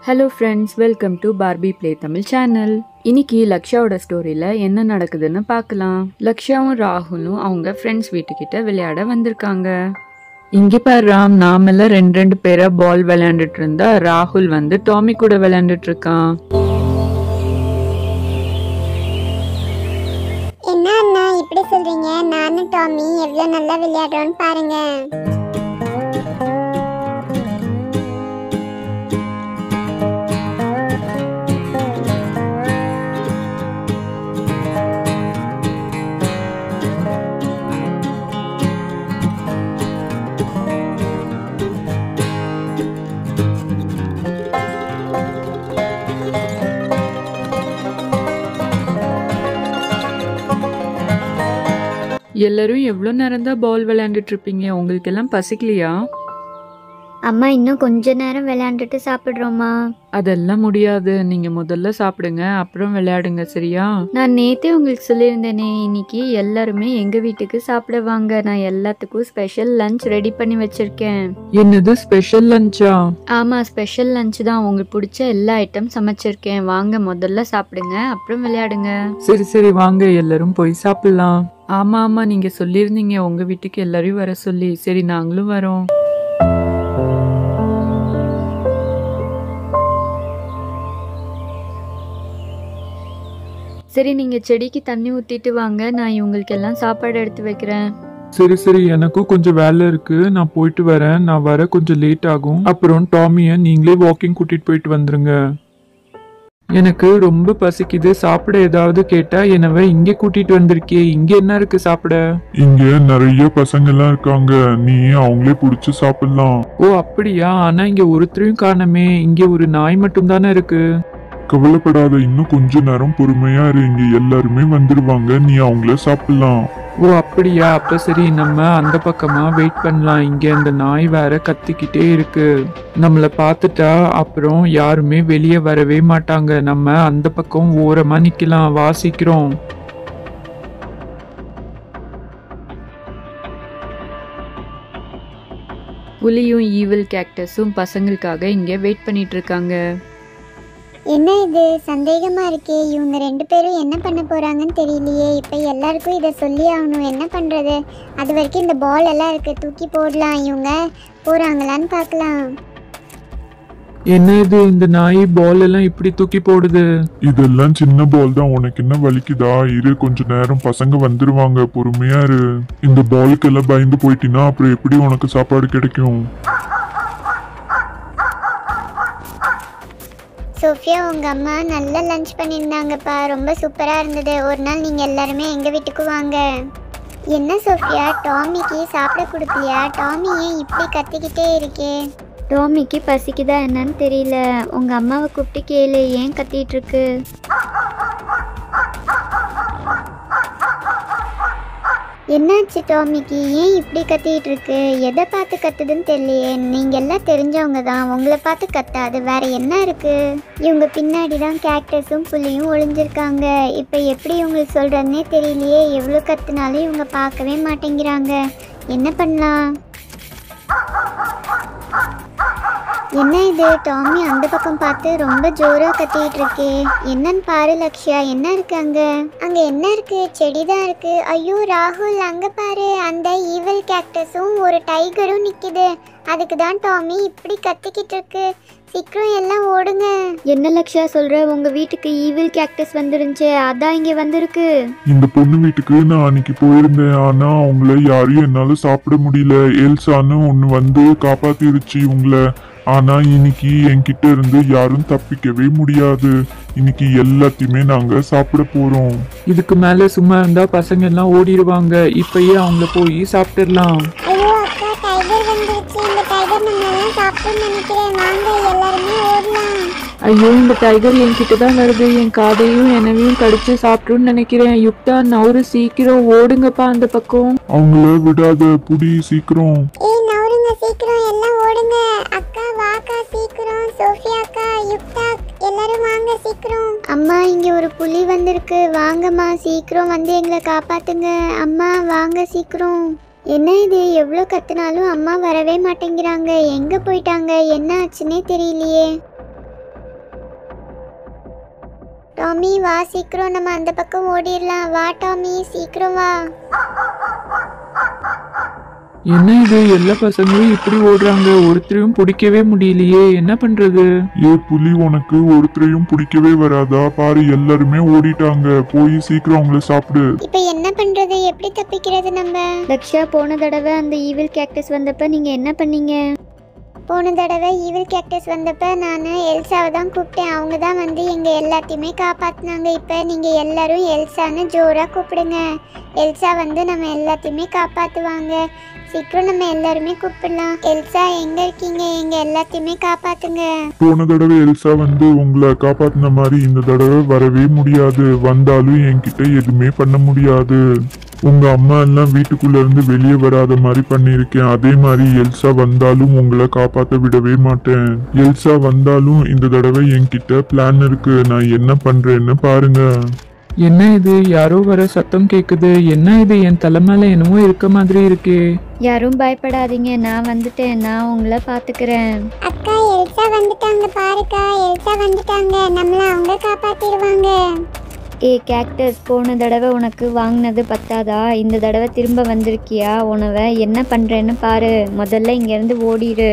Hello friends, welcome to Barbie play Tamil channel. இன்னைக்கு லக்ஷாவோட ஸ்டோரியில் என்ன நடக்குதுன்னு பார்க்கலாம். லக்ஷாவும் ராகுலும் அவங்க ஃப்ரெண்ட்ஸ் வீட்டுக்கிட்ட விளையாட வந்திருக்காங்க. இங்கே பாரு ராம், நாமெல்லாம் ரெண்டு பேரை பால் விளையாண்டுட்டு இருந்தா ராகுல் வந்து டாமி கூட விளையாண்டுட்டு இருக்கான். என்ன அண்ணா இப்படி சொல்றீங்க? நானும் டாமி எவ்வளவு நல்லா விளையாடுறோம்னு பாருங்க. எல்லாரும் எவ்வளோ நேரம் தான் பால் விளையாண்டுட்டு இருப்பீங்க? உங்களுக்கு எல்லாம் பசிக்கலையா? அம்மா இன்னும் கொஞ்ச நேரம் விளையாண்டுட்டு சாப்பிடுறோமா? அதெல்லாம் முடியாது, நீங்க முதல்ல சாப்பிடுங்க, அப்புறம் விளையாடுங்க, சரியா? நான் நேத்தே உங்களுக்கு சொல்லியிருந்தேனே, இன்னைக்கு எல்லாருமே எங்க வீட்டுக்கு சாப்பிட வாங்க. நான் எல்லாத்துக்கும் ஸ்பெஷல் லஞ்ச் ரெடி பண்ணி வச்சிருக்கேன். என்னது ஸ்பெஷல் லஞ்சா? ஆமா, ஸ்பெஷல் லஞ்ச் தான். உங்களுக்கு பிடிச்ச எல்லா ஐட்டம் சமைச்சிருக்கேன். வாங்க முதல்ல சாப்பிடுங்க, அப்புறம் விளையாடுங்க. சரி வாங்க, எல்லாரும் போய் சாப்பிடலாம். ஆமா நீங்க சொல்லியிருந்தீங்க உங்க வீட்டுக்கு எல்லாரையும் வர சொல்லி. சரி, நாங்களும் வரோம். சரி, நீங்க செடிக்கு தண்ணி ஊத்திட்டு வாங்க, நான் இவங்களுக்கு எல்லாம் சாப்பாடு எடுத்து வைக்கிறேன். சரி எனக்கும் கொஞ்சம் வேலை இருக்கு, நான் போயிட்டு வரேன். நான் வர கொஞ்சம் லேட் ஆகும். அப்புறம் டாமியை நீங்களே வாக்கிங் கூட்டிட்டு போயிட்டு வந்துருங்க. எனக்கு ரொம்ப பசிக்குது, சாப்பிட ஏதாவது கேட்டா என்னவ இங்க கூட்டிட்டு வந்திருக்கே, இங்க என்ன இருக்கு சாப்பிட? இங்க நிறைய பசங்க எல்லாம் இருக்காங்க, நீ அவங்களே புடிச்சு சாப்பிடலாம். ஓ அப்படியா? ஆனா இங்க ஒருத்தரையும் காணமே, இங்க ஒரு நாய் மட்டும் தானே இருக்கு. கவலைப்படாத, இன்னும் கொஞ்ச நேரம் பொறுமையா இரு, இங்க எல்லாருமே வந்துருவாங்க, நீ அவங்கள சாப்பிடலாம். ஓ அப்படியா? அப்ப சரி, நம்ம அந்த பக்கமா வெயிட் பண்ணலாம். இங்க இந்த நாய் வேற கத்திக்கிட்டே இருக்கு. நம்மள பார்த்துட்டா அப்புறம் யாருமே வெளியே வரவே மாட்டாங்க. நம்ம அந்த பக்கம் ஓரமா நிக்கலாம், வாசிக்கிறோம். புலியும் ஈவில் கேக்டஸும் பசங்களுக்காக இங்க வெயிட் பண்ணிட்டு இருக்காங்க. என்ன இது சந்தேகமா இருக்கே, இவங்க ரெண்டு பேரும் என்ன பண்ண போறாங்கன்னு தெரியலையே. இப்ப எல்லாருக்கும் இதை சொல்லி ஆகணும். என்ன பண்றது? அது வரைக்கும் இந்த பால் எல்லாம் இருக்கு, தூக்கி போடலாம். இவங்க போறாங்களான்னு பார்க்கலாம். என்ன இது, இந்த நாய் பால் எல்லாம் இப்படி தூக்கி போடுது? இதெல்லாம் சின்ன பால் தான், உனக்கு என்ன வலிக்குதா? இரு, கொஞ்ச நேரம் பசங்க வந்துருவாங்க, பொறுமையா இரு. இந்த பாலுக்கு எல்லாம் பயந்து போயிட்டினா அப்புறம் எப்படி உனக்கு சாப்பாடு கிடைக்கும்? சோஃபியா, உங்க அம்மா நல்லா லஞ்ச் பண்ணியிருந்தாங்கப்பா, ரொம்ப சூப்பரா இருந்தது. ஒரு நாள் நீங்க எல்லாருமே எங்க வீட்டுக்கு வாங்க. என்ன சோஃபியா, டாமிக்கு சாப்பிட கொடுக்கலையா? டாமி ஏன் இப்படி கத்திக்கிட்டே இருக்கே? டாமிக்கு பசிக்குதா என்னன்னு தெரியல. உங்க அம்மாவை கூப்பிட்டு கேளு, ஏன் கத்திட்டு இருக்கு? என்னாச்சு டாமிக்கு, ஏன் இப்படி கத்திட்டு இருக்கு? எதை பார்த்து கத்துதுன்னு தெரியலையே. நீங்க எல்லாம் தெரிஞ்சவங்க தான், உங்களை பார்த்து கத்தாது, வேற என்ன இருக்கு? இவங்க பின்னாடி தான் கேக்டஸும் புலியும் ஒளிஞ்சிருக்காங்க. இப்ப எப்படி இவங்களுக்கு சொல்றதுன்னே தெரியலையே. எவ்வளோ கத்துனாலும் இவங்க பார்க்கவே மாட்டேங்கிறாங்க. என்ன பண்ணலாம்? என்ன இது, டாமி அந்த பக்கம் பார்த்து ரொம்ப ஜோரா கத்திட்டு இருக்கே. என்னன்னு பாரு லக்ஷா, என்ன இருக்கு அங்க? அங்க என்ன இருக்கு? செடிதான் இருக்கு. ஐயோ ராகுல், அங்க பாரு, அந்த ஈவில் கேக்டஸும் ஒரு டைகரும் நிக்குது. அதுக்கு தான் டாமி இப்படி கத்திக்கிட்டு இருக்கு. சீக்கிரம் எல்லாம் ஓடுங்க. என்ன லக்ஷா சொல்ற? உங்க வீட்டுக்கு ஈவில் கேக்டஸ் வந்துருந்துச்சு, அதான் இங்க வந்திருக்கு. இந்த பொண்ணு வீட்டுக்கு நான் அன்னைக்கு போயிருந்தேன், ஆனா அவங்கள யாரையும் என்னால சாப்பிட முடியல. எல்சான்னு ஒண்ணு வந்து காப்பாத்திருச்சு இவங்கள. ஆனா இன்னைக்கு என்கிட்ட இருந்து யாரும் தப்பிக்கவே முடியாது. இன்னைக்கு எல்லாத்தையுமே நாங்க சாப்பிட போறோம். இதுக்கு மேல சும்மா இருந்தா பசங்க எல்லாம் ஓடிடுவாங்க. இப்பயே அவங்கள போய் சாப்பிட்டுடலாம். ஐயோ அக்கா, டைகர் வந்துருச்சு. இந்த டைகர் நம்ம எல்லாம் சாப்பிட்டோம்னு நினைக்கிறேன். வாங்க எல்லாருமே ஓடலாம். ஐயோ, இந்த டைகர் என்கிட்ட தான் வருது. என் காதையும் என்னவையும் கடிச்சு சாப்பிட்டுன்னு நினைக்கிறேன். யுக்தா, நவுறு, சீக்கிரம் ஓடுங்கப்பா அந்த பக்கம். அவங்கள விடாத, புடி சீக்கிரம். ஏய் நவருங்க, சீக்கிரம் எல்லாம் ஓடுங்க. அக்கா வாக்கா, சீக்கிரம். சோஃபியா அக்கா, யுக்தா, எல்லாரும் வாங்க சீக்கிரம். அம்மா, இங்க ஒரு புலி வந்திருக்கு. வாங்கம்மா, சீக்கிரம் வந்து எங்களை காப்பாத்துங்க. அம்மா வாங்க சீக்கிரம். என்ன இது, எவ்வளோ கத்துனாலும் அம்மா வரவே மாட்டேங்கிறாங்க. எங்க போயிட்டாங்க? என்ன ஆச்சுன்னே தெரியலையே. டாமி வா சீக்கிரம் நம்ம அந்த பக்கம் ஓடிடலாம். வா டாமி சீக்கிரம் வா. என்ன இது, எல்லா பசங்களும் இப்படி ஓடுறாங்க, ஒருத்தரையும் பிடிக்கவே முடியலையே, என்ன பண்றது? ஏ புலி, உனக்கு ஒருத்தரையும் பிடிக்கவே வராதா? பாரு எல்லாருமே ஓடிட்டாங்க. போய் சீக்கிரம் அவங்கள சாப்பிடு. இப்போ என்ன பண்றது, எப்படி தப்பிக்கிறது நம்ம? லக்ஷா, போன தடவை அந்த ஈவில் கேக்டஸ் வந்தப்ப நீங்க என்ன பண்ணீங்க? போன தடவை ஈவில் கேக்டஸ் வந்தப்ப நான் எல்சாவை தான் கூப்பிட்டேன். அவங்க தான் வந்து எங்கள் எல்லாத்தையுமே காப்பாற்றினாங்க. இப்போ நீங்கள் எல்லாரும் எல்சான்னு ஜோராக கூப்பிடுங்க. எல்சா வந்து நம்ம எல்லாத்தையுமே காப்பாற்றுவாங்க. சீக்கிரம் நம்ம எல்லாருமே கூப்பிடலாம். எல்சா எங்கே இருக்கீங்க? எங்கள் எல்லாத்தையுமே காப்பாற்றுங்க. போன தடவை எல்சா வந்து உங்களை காப்பாத்தின மாதிரி இந்த தடவை வரவே முடியாது. வந்தாலும் என்கிட்ட எதுவுமே பண்ண முடியாது. உங்க அம்மா எல்லாம் வீட்டுக்குள்ள இருந்து வெளியே வராத மாதிரி பண்ணிருக்கேன். அதே மாதிரி எல்சா வந்தாலும் உங்களை காப்பாத்த விடவே மாட்டேன். எல்சா வந்தாலும் இந்த தடவை என்கிட்ட பிளான் இருக்கு. நான் என்ன பண்றேன்னு பாருங்க. என்ன இது, யாரோ வர சத்தம் கேக்குது. என்ன இது, என் தலை மேல என்னமோ இருக்க மாதிரி இருக்கே. யாரும் பயப்படாதீங்க, நான் வந்துட்டேன். நான் உங்களை பாத்துக்கிறேன். அக்கா எல்சா வந்துட்டாங்க பாருக்கா. எல்சா வந்துட்டாங்க. நம்மள அவங்க காப்பாத்திடுவாங்க. கேக்டஸ், போன தடவை உனக்கு வாங்கினது பத்தாதா? இந்த தடவை திரும்ப வந்திருக்கியா? உணவை என்ன பண்றேன்னு பாரு. முதல்ல இங்கேருந்து ஓடிடு.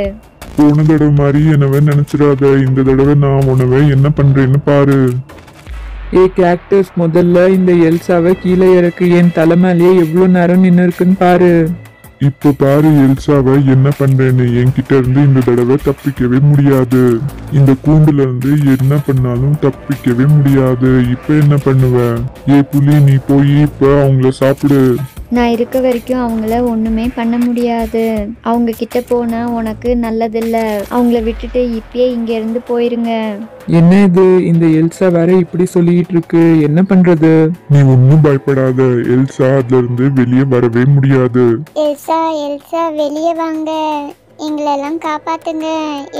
போன தடவை மாதிரி என்னவே நினைச்சிடாத. இந்த தடவை நான் உணவை என்ன பண்றேன்னு பாரு. கேக்டஸ், முதல்ல இந்த எல்சாவை கீழே இறக்கு. என் தலை மேலேயே எவ்வளவு நேரம் நின்று இருக்குன்னு பாரு. இப்ப பாரு எல்சாவை என்ன பண்றேன்னு. என்கிட்ட இருந்து இந்த தடவை தப்பிக்கவே முடியாது. இந்த கூண்டுல இருந்து என்ன பண்ணாலும் தப்பிக்கவே முடியாது. இப்ப என்ன பண்ணுவ? ஏ புலி, நீ போய் இப்ப அவங்கள சாப்பிடு. நான் இருக்க வரைக்கும் அவங்கள ஒண்ணுமே பண்ண முடியாது. அவங்க கிட்ட போனா உனக்கு நல்லதில்ல. அவங்கள விட்டுட்டு இப்பயே இங்க இருந்து போயிருங்க. என்ன இது, இந்த எல்சா வேற இப்படி சொல்லிட்டு இருக்கு, என்ன பண்றது? நீ ஒன்னும் பயப்படாத. எல்சா அதுல இருந்து வெளியே வரவே முடியாது. எல்சா எல்சா வெளியே வாங்க. எங்களெல்லாம் காப்பாத்துங்க.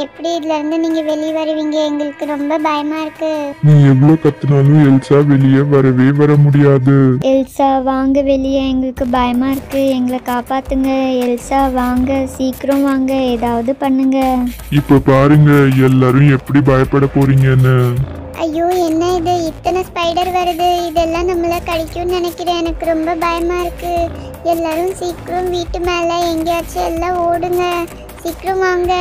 எப்படி இதுல இருந்து நீங்க வெளியே வருவீங்க? எங்களுக்கு ரொம்ப பயமா இருக்கு. நீ எவ்வளவு கத்துனாலும் எல்சா வெளியே வர முடியாது. எல்சா வாங்க வெளியே, எங்களுக்கு பயமா இருக்கு. எங்களை காப்பாத்துங்க. எல்சா வாங்க, சீக்கிரம் வாங்க, ஏதாவது பண்ணுங்க. இப்ப பாருங்க எல்லாரும் எப்படி பயப்பட போறீங்கன்னு. ஐயோ என்ன இது, இத்தனை ஸ்பைடர் வருது. இதெல்லாம் நம்மள கடிக்கும்னு நினைக்கிறேன். எனக்கு ரொம்ப பயமா இருக்கு. எல்லாரும் சீக்கிரம் வீட்டு மேல எங்கேயாச்சும் எல்லாம் ஓடுங்க. சீக்கிரம் வாங்க.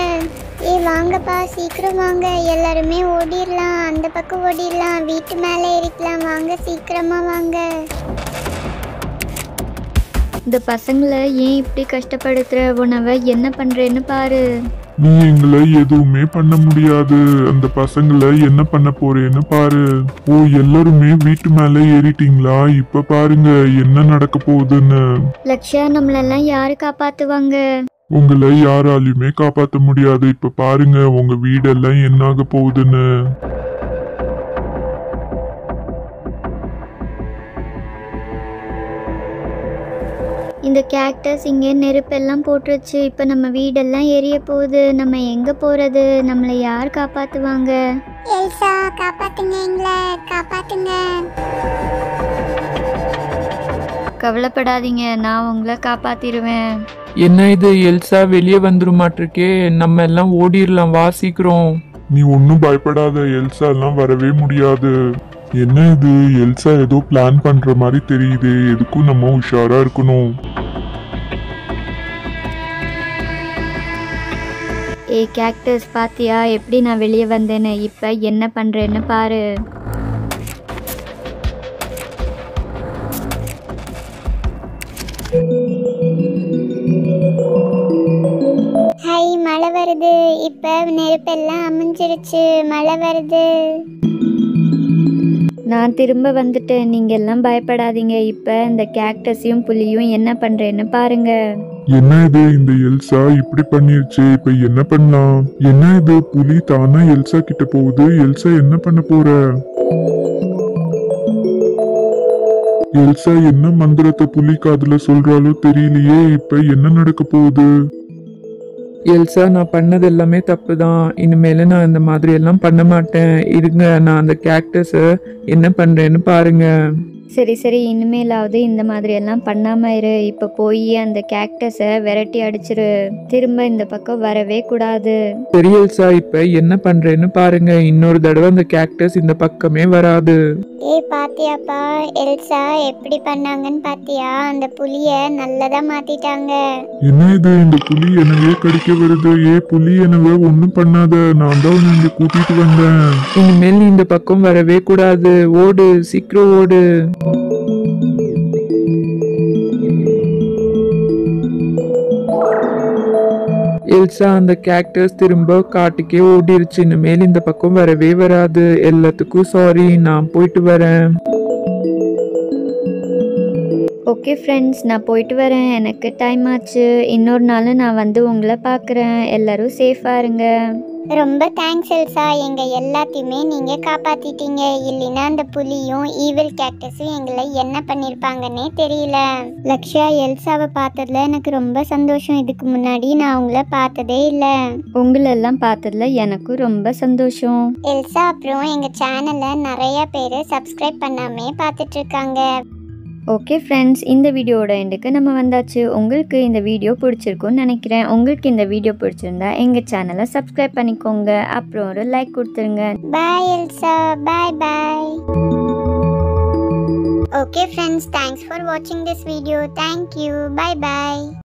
வாங்கப்பா சீக்கிரம் வாங்க. எல்லாருமே ஓடிடலாம். அந்த பக்கம் ஓடிடலாம். வீட்டு மேல ஏறிக்கலாம். வாங்க சீக்கிரமா வாங்க. இந்த பசங்களை ஏன் இப்படி கஷ்டப்படுத்துற? உணவை என்ன பண்றேன்னு பாரு. நீ எங்களை எதுவுமே பண்ண முடியாது. அந்த பசங்களை என்ன பண்ண போறேன்னு பாரு. ஓ, எல்லாருமே வீட்டு மேல ஏறிட்டீங்களா? இப்ப பாருங்க என்ன நடக்க போகுதுன்னு. லக்ஷா, நம்மளெல்லாம் யாரு காப்பாத்துவாங்க? உங்களை யாராலையுமே காப்பாத்த முடியாது. இப்ப பாருங்க உங்க வீடெல்லாம் என்ன ஆக போகுதுன்னு. இந்த கேக்டஸ் இங்கே நெருப்பெல்லாம் போட்டுருச்சு. இப்போ நம்ம வீடெல்லாம் எரிய போகுது. நம்ம எங்க போறது? நம்மளை யார் காப்பாத்துவாங்க? எல்சா காப்பாத்துங்க, எங்களை காப்பாத்துங்க. கவலைப்படாதீங்க, நான் உங்களை காப்பாத்திடுவேன். என்ன இது, எல்சா வெளியே வந்துருமாட்டிருக்கே. நம்ம எல்லாம் ஓடிடலாம், வா சீக்கிரம். நீ ஒன்னும் பயப்படாத. எல்சா எல்லாம் வரவே முடியாது. என்ன இது, எல்சா ஏதோ பிளான் பண்ற மாதிரி தெரியுது. எதுக்கும் நம்ம உஷாரா இருக்கணும். கேக்டஸ், பாத்தியா எப்படி நான் வெளியே வந்தேன்னு? இப்போ என்ன பண்றேன்னு பாரு. ஹை, மழை வருது. இப்ப நெருப்பெல்லாம் அமைஞ்சிருச்சு. மழை வருது. நான் திரும்ப வந்துட்டேன். நீங்க எல்லாம் பயப்படாதீங்க. இப்போ இந்த கேக்டஸையும் புலியும் என்ன பண்றேன்னு பாருங்க. என்ன இது, இந்த எல்சா இப்படி பண்ணிருச்சு. இப்ப என்ன பண்ணலாம்? என்ன இது, புலி தானா எல்சா கிட்ட போகுது. எல்சா என்ன பண்ண போற? எல்சா என்ன மந்திரத்தை புலி காதுல சொல்றாலோ தெரியலையே. இப்ப என்ன நடக்க போகுது? எல்சா, நான் பண்ணது எல்லாமே தப்பு தான். இனிமேல நான் இந்த மாதிரி எல்லாம் பண்ண மாட்டேன். இருங்க, நான் அந்த கேக்டஸை என்ன பண்றேன்னு பாருங்க. சரி சரி, இனிமேலாவது இந்த மாதிரி எல்லாம் பண்ணாம இரு. இப்ப போய் அந்த கேக்டஸை விரட்டி அடிச்சிரு. திரும்ப இந்த பக்கம் வரவே கூடாது. சரி எல்சா, இப்ப என்ன பண்றேன்னு பாருங்க. இன்னொரு தடவை அந்த கேக்டஸ் இந்த பக்கமே வராது. பாத்தியாப்பா எல்சா எப்படி பண்ணாங்கன்னு பாத்தியா? அந்த புலிய நல்லதா மாத்திட்டாங்க. என்ன இது, இந்த புலி எனவே கடிக்க வருது. புலி எனவே ஒண்ணும் பண்ணாத, நான் தான் உன்னை இங்க கூட்டிட்டு வந்தேன். இனிமேல் நீ இந்த பக்கம் வரவே கூடாது. ஓடு, சீக்கிரம் ஓடு. எல்சா, அந்த கேக்டஸ் திரும்ப காட்டுக்கே ஓடிருச்சு. இனிமேல் இந்த பக்கம் வரவே வராது. எல்லாத்துக்கும் சாரி, நான் போயிட்டு வரேன். ஓகே ஃப்ரெண்ட்ஸ், நான் போயிட்டு வரேன். எனக்கு டைம் ஆச்சு. இன்னொரு நாள் நான் வந்து உங்களை பார்க்குறேன். எல்லாரும் சேஃபாக இருங்க. ரொம்ப தேங்க்ஸ் எல்சா, எங்க எல்லாத்தையுமே நீங்க காப்பாத்திட்டீங்க. இல்லைன்னா அந்த புலியும் ஈவில் கேக்டஸும் எங்களை என்ன பண்ணிருப்பாங்கன்னே தெரியல. லக்ஷயா, எல்சாவை பார்த்ததுல எனக்கு ரொம்ப சந்தோஷம். இதுக்கு முன்னாடி நான் உங்களை பார்த்ததே இல்லை. உங்களெல்லாம் பார்த்ததுல எனக்கும் ரொம்ப சந்தோஷம். எல்சா, அப்புறம் எங்க சேனலை நிறைய பேர் சப்ஸ்கிரைப் பண்ணாமே பார்த்துட்டு இருக்காங்க. ஓகே ஃப்ரெண்ட்ஸ், இந்த வீடியோட எண்டுக்கு நம்ம வந்தாச்சு. உங்களுக்கு இந்த வீடியோ பிடிச்சிருக்குன்னு நினைக்கிறேன். உங்களுக்கு இந்த வீடியோ பிடிச்சிருந்தா எங்கள் சேனலை சப்ஸ்கிரைப் பண்ணிக்கோங்க. அப்புறம் ஒரு லைக் கொடுத்துருங்க. பாய் Elsa, bye bye. Okay friends, thanks for watching this video. Thank you. Bye bye.